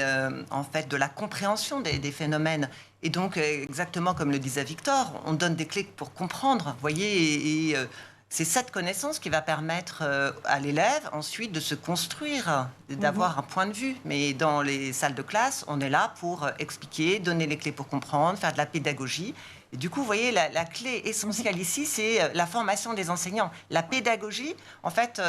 en fait de la compréhension des phénomènes. Et donc, exactement comme le disait Victor, on donne des clés pour comprendre, vous voyez, et c'est cette connaissance qui va permettre à l'élève ensuite de se construire, d'avoir un point de vue. Mais dans les salles de classe, on est là pour expliquer, donner les clés pour comprendre, faire de la pédagogie. Et du coup, vous voyez, la clé essentielle ici, c'est la formation des enseignants. La pédagogie, en fait,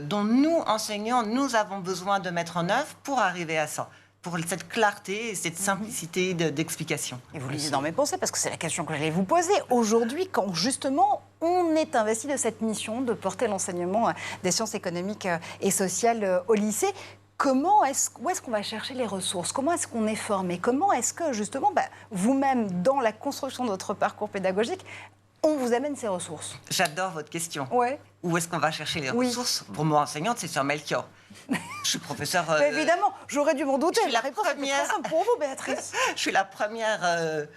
dont nous, enseignants, nous avons besoin de mettre en œuvre pour arriver à ça, pour cette clarté et cette simplicité d'explication. Et vous lisez dans mes pensées, parce que c'est la question que j'allais vous poser. Aujourd'hui, quand justement on est investi de cette mission de porter l'enseignement des sciences économiques et sociales au lycée, où est-ce qu'on va chercher les ressources? Comment est-ce qu'on est formé? Comment est-ce que, justement, vous-même, dans la construction de votre parcours pédagogique, on vous amène ces ressources? J'adore votre question. Ouais. Où est-ce qu'on va chercher les ressources? Pour moi, enseignante, c'est sur Melchior. Je suis professeure... évidemment, j'aurais dû m'en douter. Je suis la réponse première... est très simple pour vous, Béatrice. Je suis la première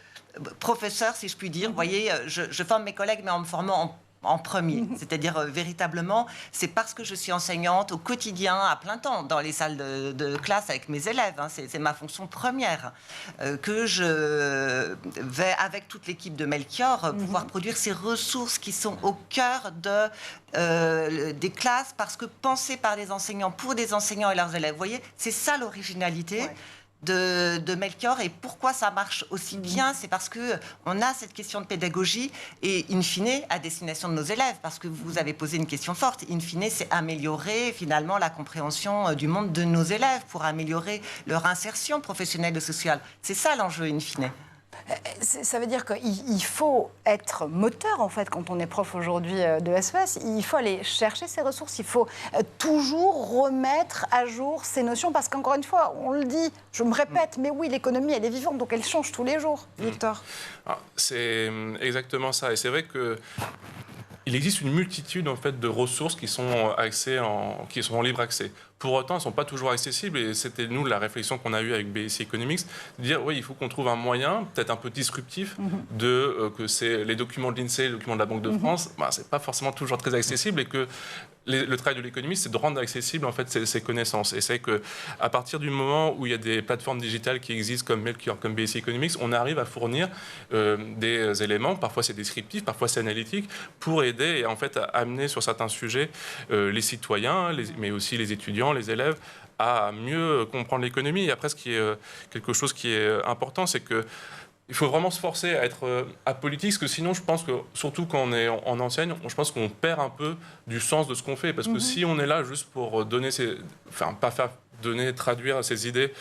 professeure, si je puis dire. Vous voyez, je forme mes collègues, mais en me formant en premier. C'est-à-dire, véritablement, c'est parce que je suis enseignante au quotidien, à plein temps, dans les salles de classe avec mes élèves. Hein, c'est ma fonction première. Que je vais, avec toute l'équipe de Melchior, pouvoir produire ces ressources qui sont au cœur des classes, parce que pensées par des enseignants, pour des enseignants et leurs élèves. Vous voyez, c'est ça l'originalité. Ouais. De Melchior, et pourquoi ça marche aussi bien, c'est parce qu'on a cette question de pédagogie et in fine à destination de nos élèves, parce que vous avez posé une question forte. In fine, c'est améliorer finalement la compréhension du monde de nos élèves pour améliorer leur insertion professionnelle et sociale. C'est ça l'enjeu in fine. Ça veut dire qu'il faut être moteur, en fait, quand on est prof aujourd'hui de SES. Il faut aller chercher ces ressources. Il faut toujours remettre à jour ces notions. Parce qu'encore une fois, on le dit, je me répète, mais oui, l'économie, elle est vivante, donc elle change tous les jours. Victor. C'est exactement ça. Et c'est vrai que il existe une multitude en fait de ressources qui sont en libre accès. Pour autant, elles ne sont pas toujours accessibles, et c'était nous la réflexion qu'on a eue avec BSC Economics, de dire oui, il faut qu'on trouve un moyen, peut-être un peu disruptif, que c'est les documents de l'INSEE, les documents de la Banque de France, c'est pas forcément toujours très accessible, et que le travail de l'économiste, c'est de rendre accessible en fait ces connaissances. Et c'est que à partir du moment où il y a des plateformes digitales qui existent comme Melchior, comme BSC Economics, on arrive à fournir des éléments, parfois c'est descriptif, parfois c'est analytique, pour aider et en fait à amener sur certains sujets les citoyens, mais aussi les étudiants, les élèves, à mieux comprendre l'économie. Et après, ce qui est quelque chose qui est important, c'est que il faut vraiment se forcer à être apolitique, parce que sinon, je pense que, surtout quand on enseigne, je pense qu'on perd un peu du sens de ce qu'on fait. Parce que si on est là juste pour donner traduire ses idées,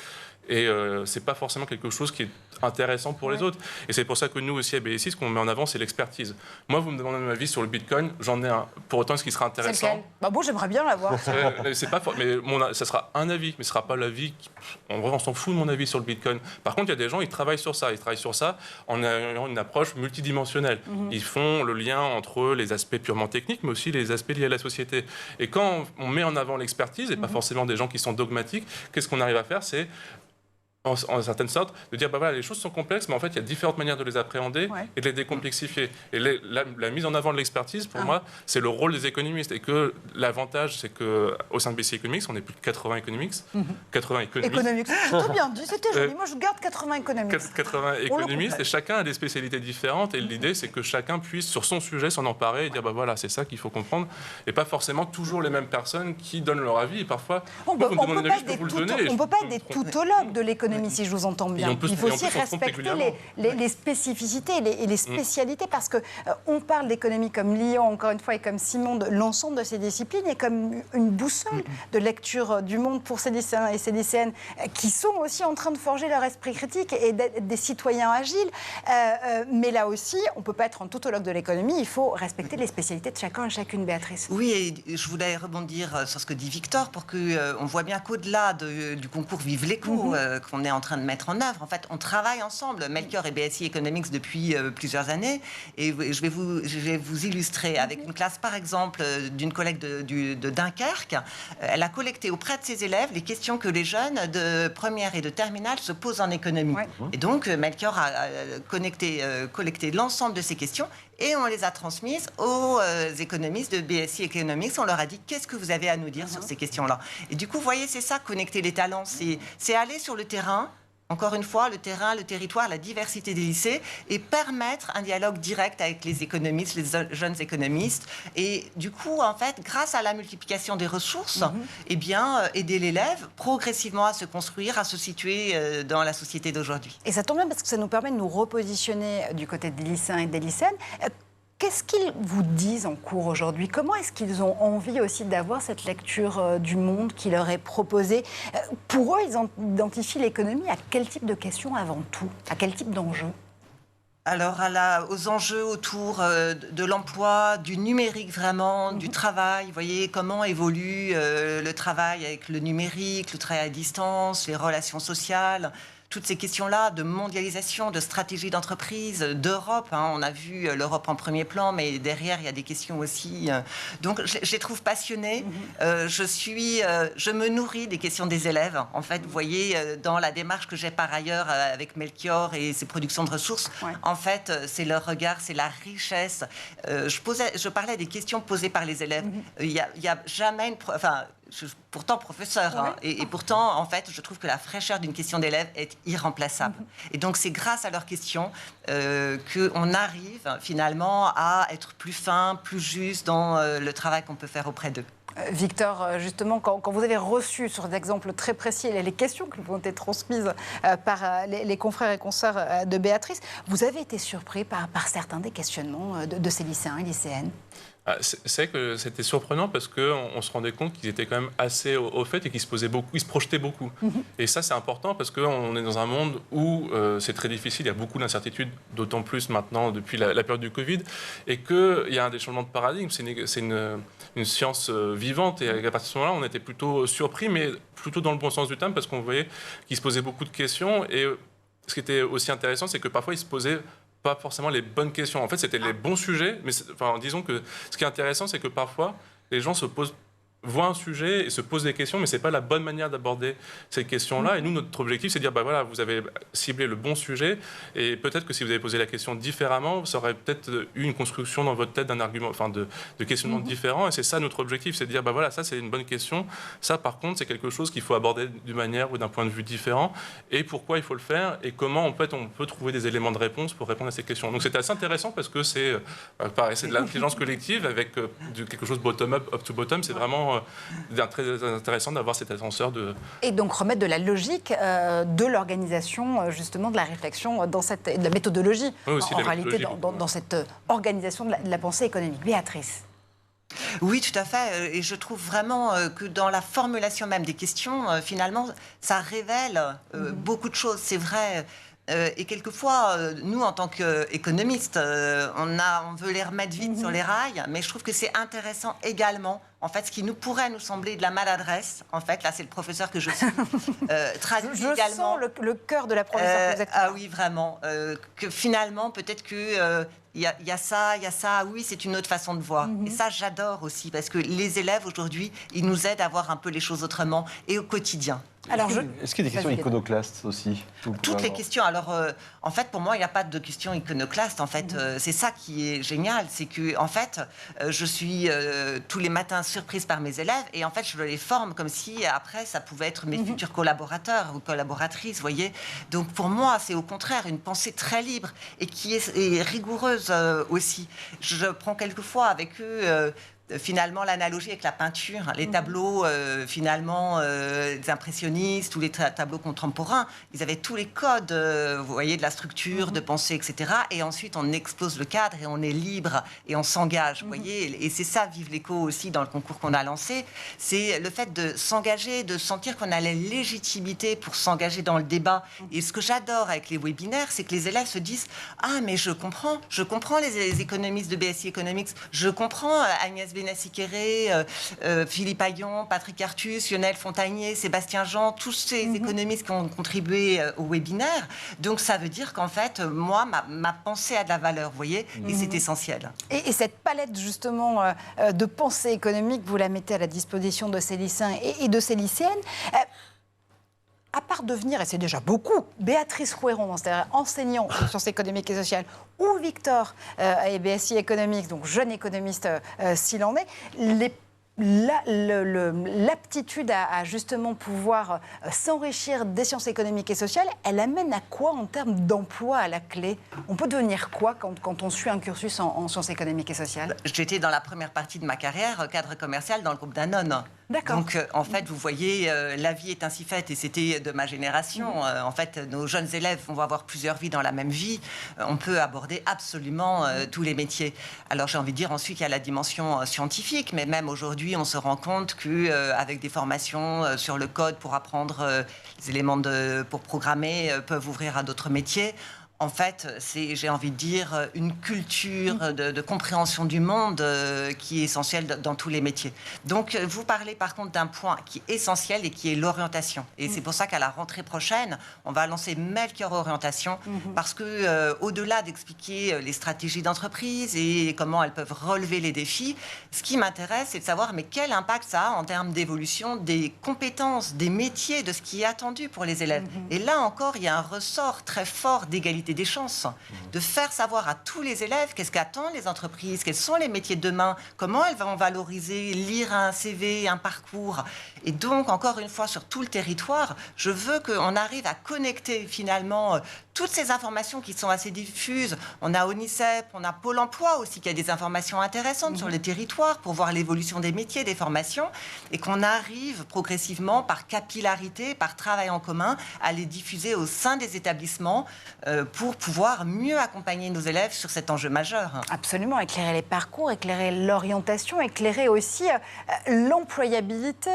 et c'est pas forcément quelque chose qui est intéressant pour les autres. Et c'est pour ça que nous aussi à BSI, ce qu'on met en avant, c'est l'expertise. Moi, vous me demandez mon avis sur le Bitcoin, j'en ai un. Pour autant, ce qui sera intéressant... C'est lequel ? Bon, j'aimerais bien l'avoir. C'est pas mais ça sera un avis, mais ce sera pas l'avis. En vrai, on s'en fout de mon avis sur le Bitcoin. Par contre, il y a des gens, ils travaillent sur ça. Ils travaillent sur ça en ayant une approche multidimensionnelle. Ils font le lien entre les aspects purement techniques, mais aussi les aspects liés à la société. Et quand on met en avant l'expertise, et pas forcément des gens qui sont dogmatiques, qu'est-ce qu'on arrive à faire ? C'est en certaine sorte, de dire, les choses sont complexes, mais en fait, il y a différentes manières de les appréhender et de les décomplexifier. Et la mise en avant de l'expertise, pour moi, c'est le rôle des économistes. Et que l'avantage, c'est qu'au sein de BSC Economics, on est plus de 80 économistes. 80 économistes. C'est très bien dit, c'était joli. Moi, je garde 80 économistes. 80 économistes, et chacun a des spécialités différentes. Et l'idée, c'est que chacun puisse, sur son sujet, s'en emparer et dire, voilà, c'est ça qu'il faut comprendre. Et pas forcément toujours les mêmes personnes qui donnent leur avis. Et parfois, on ne peut pas être des tautologues de l'économie. l'économie, si je vous entends bien. Il faut aussi respecter les spécificités et les spécialités, parce qu'on parle d'économie comme Lyon, encore une fois, et comme Simon, de l'ensemble de ces disciplines, et comme une boussole de lecture du monde pour ces lycéens et ces lycéennes qui sont aussi en train de forger leur esprit critique et d'être des citoyens agiles. Mais là aussi, on ne peut pas être un tautologue de l'économie, il faut respecter les spécialités de chacun et chacune, Béatrice. Oui, et je voulais rebondir sur ce que dit Victor pour qu'on voit bien qu'au-delà du concours Vive l'éco qu'on est en train de mettre en œuvre, en fait, on travaille ensemble, Melchior et BSI Economics, depuis plusieurs années. Et je vais vous illustrer avec une classe, par exemple, d'une collègue de Dunkerque. Elle a collecté auprès de ses élèves les questions que les jeunes de première et de terminale se posent en économie. Ouais. Et donc, Melchior a collecté l'ensemble de ces questions et on les a transmises aux économistes de BSI Economics. On leur a dit, qu'est-ce que vous avez à nous dire sur ces questions-là? Et du coup, vous voyez, c'est ça, connecter les talents. C'est aller sur le terrain, encore une fois, le terrain, le territoire, la diversité des lycées, et permettre un dialogue direct avec les économistes, les jeunes économistes. Et du coup, en fait, grâce à la multiplication des ressources, eh bien, aider l'élève progressivement à se construire, à se situer dans la société d'aujourd'hui. Et ça tombe bien parce que ça nous permet de nous repositionner du côté des lycéens et des lycéennes. Qu'est-ce qu'ils vous disent en cours aujourd'hui? Comment est-ce qu'ils ont envie aussi d'avoir cette lecture du monde qui leur est proposée? Pour eux, ils identifient l'économie à quel type de questions avant tout? À quel type d'enjeux? Alors, aux enjeux autour de l'emploi, du numérique vraiment, du travail. Vous voyez comment évolue le travail avec le numérique, le travail à distance, les relations sociales. Toutes ces questions-là de mondialisation, de stratégie d'entreprise, d'Europe. On a vu l'Europe en premier plan, mais derrière, il y a des questions aussi. Donc, je les trouve passionnés. Je me nourris des questions des élèves. En fait, vous voyez, dans la démarche que j'ai par ailleurs avec Melchior et ses productions de ressources, en fait, c'est leur regard, c'est la richesse. Je parlais des questions posées par les élèves. Il y a jamais je suis pourtant professeur, et pourtant, en fait, je trouve que la fraîcheur d'une question d'élève est irremplaçable. Et donc, c'est grâce à leurs questions qu'on arrive finalement à être plus fin, plus juste dans le travail qu'on peut faire auprès d'eux. Victor, justement, quand vous avez reçu sur des exemples très précis les questions qui vous ont été transmises par les confrères et consoeurs de Béatrice, vous avez été surpris par certains des questionnements de ces lycéens et lycéennes? C'est que c'était surprenant parce qu'on se rendait compte qu'ils étaient quand même assez au fait et qu'ils se posaient beaucoup, ils se projetaient beaucoup. Et ça, c'est important parce qu'on est dans un monde où c'est très difficile, il y a beaucoup d'incertitudes, d'autant plus maintenant depuis la période du Covid, et qu'il y a des changements de paradigme. C'est une science vivante, et à partir de ce moment-là, on était plutôt surpris, mais plutôt dans le bon sens du terme, parce qu'on voyait qu'ils se posaient beaucoup de questions. Et ce qui était aussi intéressant, c'est que parfois, ils se posaient pas forcément les bonnes questions. En fait, c'était les bons sujets, mais disons que ce qui est intéressant, c'est que parfois, les gens voient un sujet et se posent des questions, mais ce n'est pas la bonne manière d'aborder ces questions-là. Et nous, notre objectif, c'est de dire, voilà, vous avez ciblé le bon sujet, et peut-être que si vous avez posé la question différemment, ça aurait peut-être eu une construction dans votre tête d'un argument, de questionnement différent. Et c'est ça notre objectif, c'est de dire, voilà, ça, c'est une bonne question. Ça, par contre, c'est quelque chose qu'il faut aborder d'une manière ou d'un point de vue différent. Et pourquoi il faut le faire, et comment, en fait, on peut trouver des éléments de réponse pour répondre à ces questions. Donc, c'est assez intéressant parce que c'est de l'intelligence collective avec quelque chose bottom-up, up-to-bottom. C'est vraiment très intéressant d'avoir cet ascenseur de... Et donc remettre de la logique de l'organisation, justement, de la réflexion, de la méthodologie, en réalité, dans cette organisation de la pensée économique. Béatrice. Oui, tout à fait. Et je trouve vraiment que dans la formulation même des questions, finalement, ça révèle beaucoup de choses. C'est vrai... et quelquefois, nous, en tant qu'économistes, on veut les remettre vite sur les rails, mais je trouve que c'est intéressant également, en fait, ce qui pourrait nous sembler de la maladresse, en fait, là, c'est le professeur que je suis, traduit également... Je sens le cœur de la professeure. Ah oui, vraiment. Que finalement, peut-être que... Il y a ça, oui, c'est une autre façon de voir. Et ça, j'adore aussi, parce que les élèves, aujourd'hui, ils nous aident à voir un peu les choses autrement et au quotidien. Alors, est-ce qu'il y a des questions iconoclastes aussi? Toutes les questions. Alors, en fait, pour moi, il n'y a pas de questions iconoclastes. En fait, c'est ça qui est génial. C'est que, en fait, je suis tous les matins surprise par mes élèves et en fait, je les forme comme si, après, ça pouvait être mes futurs collaborateurs ou collaboratrices, vous voyez. Donc, pour moi, c'est au contraire une pensée très libre et qui est rigoureuse aussi. Je prends quelquefois avec eux... finalement l'analogie avec la peinture, les tableaux finalement des impressionnistes ou les tableaux contemporains, ils avaient tous les codes, vous voyez, de la structure, de pensée, etc. Et ensuite on explose le cadre et on est libre et on s'engage, vous voyez. Et c'est ça, Vive l'éco aussi dans le concours qu'on a lancé, c'est le fait de s'engager, de sentir qu'on a la légitimité pour s'engager dans le débat. Et ce que j'adore avec les webinaires, c'est que les élèves se disent « Ah, mais je comprends les économistes de BSI Economics, je comprends Agnès Benassi-Kéré, Philippe Aillon, Patrick Artus, Lionel Fontagnier, Sébastien Jean, tous ces économistes qui ont contribué au webinaire. Donc ça veut dire qu'en fait, moi, ma pensée a de la valeur, vous voyez, et c'est essentiel. » Et cette palette justement de pensée économique, vous la mettez à la disposition de ces lycéens et de ces lycéennes. À part devenir, et c'est déjà beaucoup, Béatrice Rouéron, c'est-à-dire enseignant en sciences économiques et sociales, ou Victor à BSI Economics, donc jeune économiste s'il en est, l'aptitude à justement pouvoir s'enrichir des sciences économiques et sociales, elle amène à quoi en termes d'emploi à la clé? On peut devenir quoi quand on suit un cursus en sciences économiques et sociales? J'étais dans la première partie de ma carrière cadre commercial dans le groupe Danone. D'accord. Donc, en fait, vous voyez, la vie est ainsi faite, et c'était de ma génération. En fait, nos jeunes élèves vont avoir plusieurs vies dans la même vie. On peut aborder absolument tous les métiers. Alors, j'ai envie de dire ensuite qu'il y a la dimension scientifique, mais même aujourd'hui, on se rend compte qu'avec des formations sur le code pour apprendre les éléments pour programmer, peuvent ouvrir à d'autres métiers. En fait, c'est, j'ai envie de dire, une culture de compréhension du monde qui est essentielle dans tous les métiers. Donc, vous parlez par contre d'un point qui est essentiel et qui est l'orientation. Et c'est pour ça qu'à la rentrée prochaine, on va lancer Melchior Orientation, parce que au-delà d'expliquer les stratégies d'entreprise et comment elles peuvent relever les défis, ce qui m'intéresse, c'est de savoir mais quel impact ça a en termes d'évolution des compétences, des métiers, de ce qui est attendu pour les élèves. Et là encore, il y a un ressort très fort d'égalité des chances, de faire savoir à tous les élèves qu'est-ce qu'attendent les entreprises, quels sont les métiers de demain, comment elles vont valoriser, lire un CV, un parcours. Et donc, encore une fois, sur tout le territoire, je veux qu'on arrive à connecter finalement toutes ces informations qui sont assez diffuses. On a ONICEP, on a Pôle emploi aussi, qui a des informations intéressantes sur le territoire pour voir l'évolution des métiers, des formations, et qu'on arrive progressivement, par capillarité, par travail en commun, à les diffuser au sein des établissements pour pouvoir mieux accompagner nos élèves sur cet enjeu majeur. Absolument, éclairer les parcours, éclairer l'orientation, éclairer aussi l'employabilité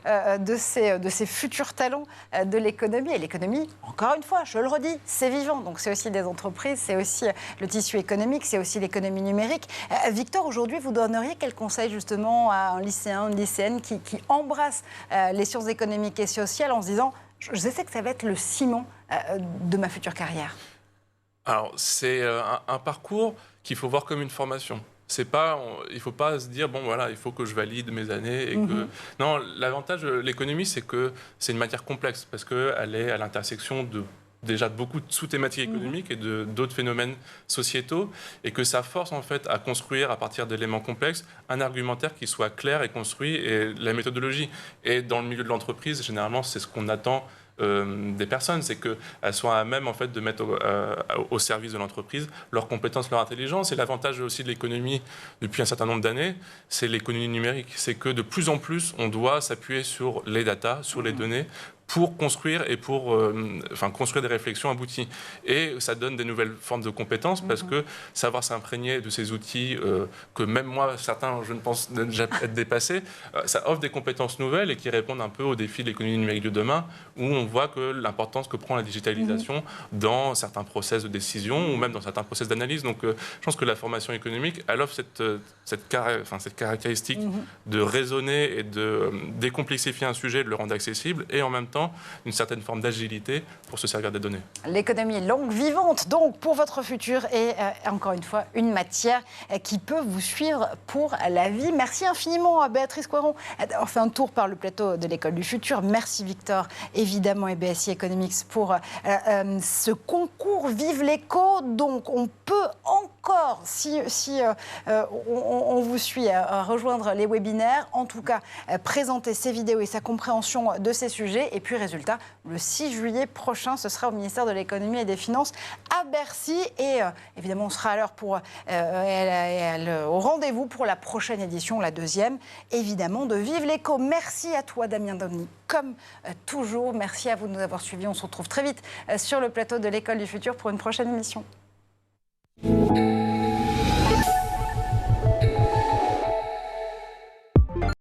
de ces futurs talents de l'économie. Et l'économie, encore une fois, je le redis, c'est vivant. Donc c'est aussi des entreprises, c'est aussi le tissu économique, c'est aussi l'économie numérique. Victor, aujourd'hui, vous donneriez quel conseil justement à un lycéen, une lycéenne qui embrasse les sciences économiques et sociales en se disant « je sais que ça va être le ciment de ma future carrière ». Alors, c'est un parcours qu'il faut voir comme une formation. Il ne faut pas se dire, bon voilà, il faut que je valide mes années. Et que... Non, l'avantage de l'économie, c'est que c'est une matière complexe, parce qu'elle est à l'intersection de beaucoup de sous-thématiques économiques et d'autres phénomènes sociétaux, et que ça force en fait à construire à partir d'éléments complexes un argumentaire qui soit clair et construit, et la méthodologie. Et dans le milieu de l'entreprise, généralement, c'est ce qu'on attend des personnes, c'est qu'elles soient à même en fait, de mettre au service de l'entreprise leurs compétences, leur intelligence. Et l'avantage aussi de l'économie depuis un certain nombre d'années, c'est l'économie numérique. C'est que de plus en plus, on doit s'appuyer sur les datas, sur les données, pour construire et pour construire des réflexions abouties. Et ça donne des nouvelles formes de compétences, parce que savoir s'imprégner de ces outils que même moi, certains, je ne pense déjà être dépassés, ça offre des compétences nouvelles et qui répondent un peu aux défis de l'économie numérique de demain, où on voit que l'importance que prend la digitalisation dans certains process de décision ou même dans certains process d'analyse. Donc je pense que la formation économique, elle offre cette caractéristique de raisonner et de décomplexifier un sujet, de le rendre accessible, et en même temps une certaine forme d'agilité pour se servir des données. L'économie longue, vivante, donc, pour votre futur, et encore une fois, une matière qui peut vous suivre pour la vie. Merci infiniment à Béatrice Rouéron d'avoir fait un tour par le plateau de l'École du Futur. Merci Victor, évidemment, et BSI Economics pour ce concours Vive l'éco. Donc, on peut en encore, si on vous suit, à rejoindre les webinaires, en tout cas, présenter ses vidéos et sa compréhension de ces sujets. Et puis, résultat, le 6 juillet prochain, ce sera au ministère de l'Économie et des Finances à Bercy. Et évidemment, on sera à l'heure au rendez-vous pour la prochaine édition, la deuxième, évidemment, de Vive l'éco. Merci à toi, Damien Donny, comme toujours. Merci à vous de nous avoir suivis. On se retrouve très vite sur le plateau de l'École du Futur pour une prochaine émission.